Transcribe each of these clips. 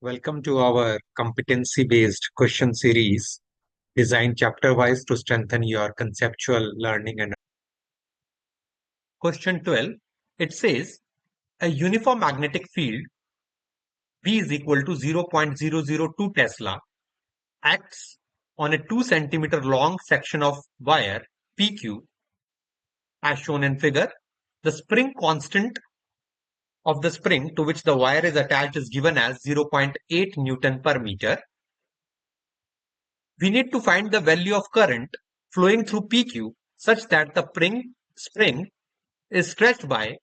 Welcome to our competency-based question series designed chapter-wise to strengthen your conceptual learning. And question 12, it says a uniform magnetic field V is equal to 0.002 Tesla acts on a 2 centimeter long section of wire PQ as shown in figure. The spring constant of the spring to which the wire is attached is given as 0.8 Newton per meter. We need to find the value of current flowing through PQ such that the spring is stretched by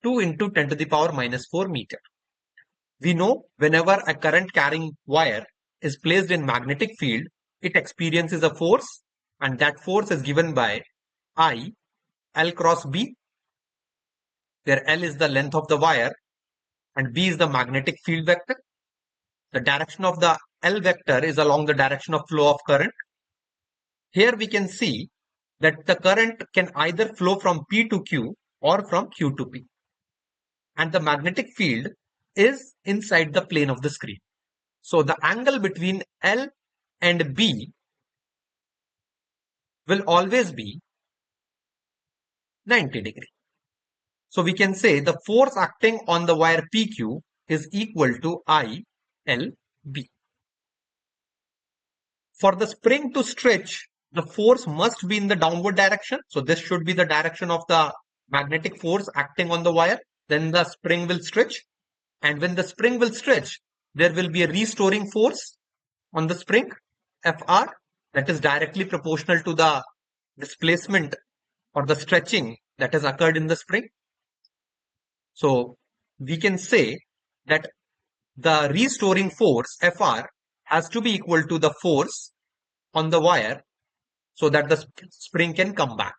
2 into 10 to the power minus 4 meter. We know whenever a current carrying wire is placed in magnetic field, it experiences a force, and that force is given by I, L cross B, where L is the length of the wire and B is the magnetic field vector. The direction of the L vector is along the direction of flow of current. Here we can see that the current can either flow from P to Q or from Q to P. And the magnetic field is inside the plane of the screen. So the angle between L and B will always be 90 degree. So we can say the force acting on the wire PQ is equal to ILB. For the spring to stretch, the force must be in the downward direction. So this should be the direction of the magnetic force acting on the wire. Then the spring will stretch. And when the spring will stretch, there will be a restoring force on the spring, Fr, that is directly proportional to the displacement or the stretching that has occurred in the spring. So we can say that the restoring force, Fr, has to be equal to the force on the wire so that the spring can come back.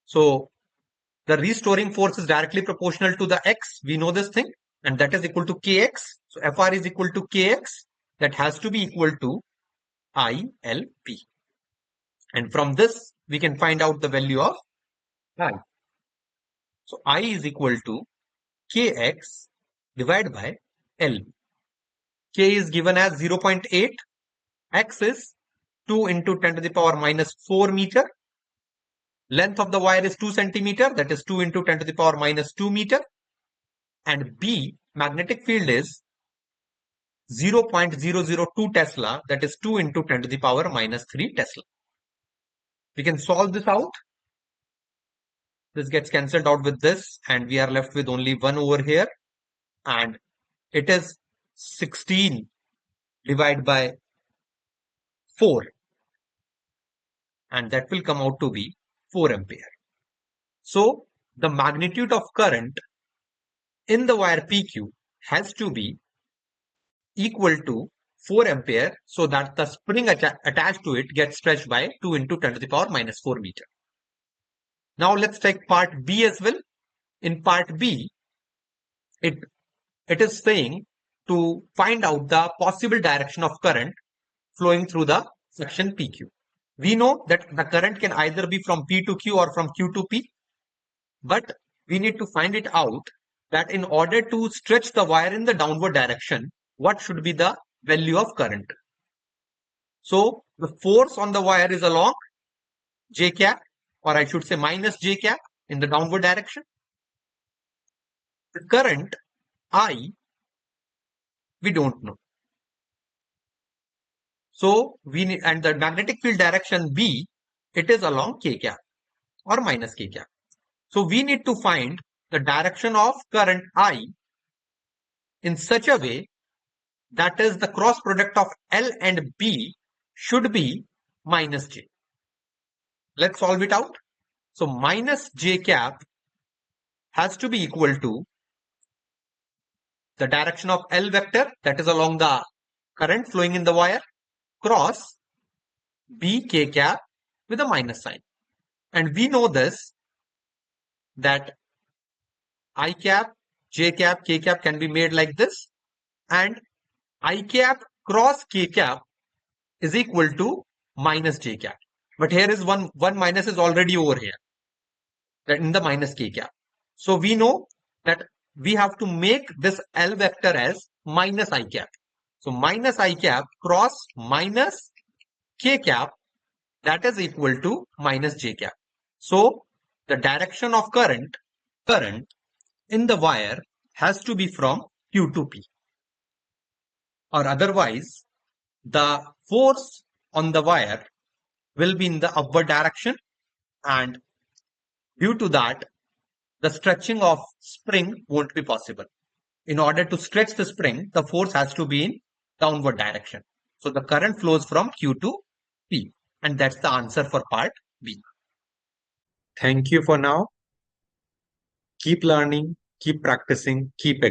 So the restoring force is directly proportional to the x. We know this thing, and that is equal to kx. So Fr is equal to kx. That has to be equal to ILP. And from this, we can find out the value of I. So I is equal to kx divided by L. K is given as 0.8. X is 2 into 10 to the power minus 4 meter. Length of the wire is 2 centimeter. That is 2 into 10 to the power minus 2 meter. And B, magnetic field is 0.002 Tesla. That is 2 into 10 to the power minus 3 Tesla. We can solve this out. This gets cancelled out with this, and we are left with only 1 over here. And it is 16 divided by 4. And that will come out to be 4 ampere. So the magnitude of current in the wire PQ has to be equal to 4 ampere so that the spring attached to it gets stretched by 2 into 10 to the power minus 4 meter. Now let's take part B as well. In part B, it is saying to find out the possible direction of current flowing through the section PQ. We know that the current can either be from P to Q or from Q to P, but we need to find it out that in order to stretch the wire in the downward direction, what should be the value of current. So the force on the wire is along J cap, or I should say minus J cap in the downward direction. The current I, we don't know. So we need, and the magnetic field direction B, it is along K cap or minus K cap. So we need to find the direction of current I in such a way that is the cross product of L and B should be minus J. Let's solve it out. So minus J cap has to be equal to the direction of L vector, that is along the current flowing in the wire, cross B K cap with a minus sign. And we know this, that I cap, J cap, K cap can be made like this, and I cap cross K cap is equal to minus J cap. But here is one minus is already over here, that in the minus K cap. So we know that we have to make this L vector as minus I cap. So minus I cap cross minus K cap, that is equal to minus J cap. So the direction of current in the wire has to be from Q to P, or otherwise the force on the wire will be in the upward direction, and due to that the stretching of spring won't be possible. In order to stretch the spring, the force has to be in downward direction. So the current flows from Q to P, and that's the answer for part B. Thank you for now. Keep learning, keep practicing, keep